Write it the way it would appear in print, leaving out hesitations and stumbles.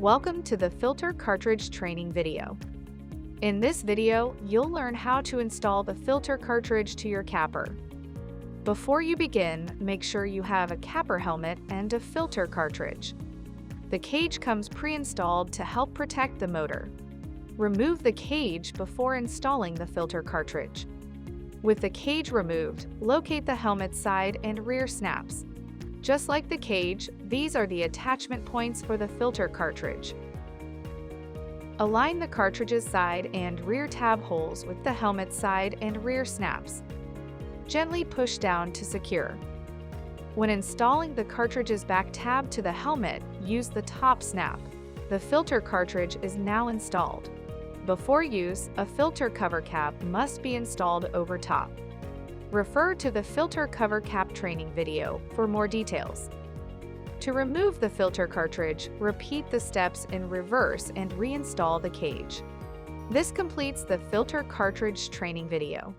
Welcome to the Filter Cartridge training video. In this video, you'll learn how to install the filter cartridge to your CAPR. Before you begin, make sure you have a CAPR helmet and a filter cartridge. The cage comes pre-installed to help protect the motor. Remove the cage before installing the filter cartridge. With the cage removed, locate the helmet side and rear snaps. Just like the cage, these are the attachment points for the filter cartridge. Align the cartridge's side and rear tab holes with the helmet side and rear snaps. Gently push down to secure. When installing the cartridge's back tab to the helmet, use the top snap. The filter cartridge is now installed. Before use, a filter cover cap must be installed over top. Refer to the filter cover cap training video for more details. To remove the filter cartridge, repeat the steps in reverse and reinstall the cage. This completes the filter cartridge training video.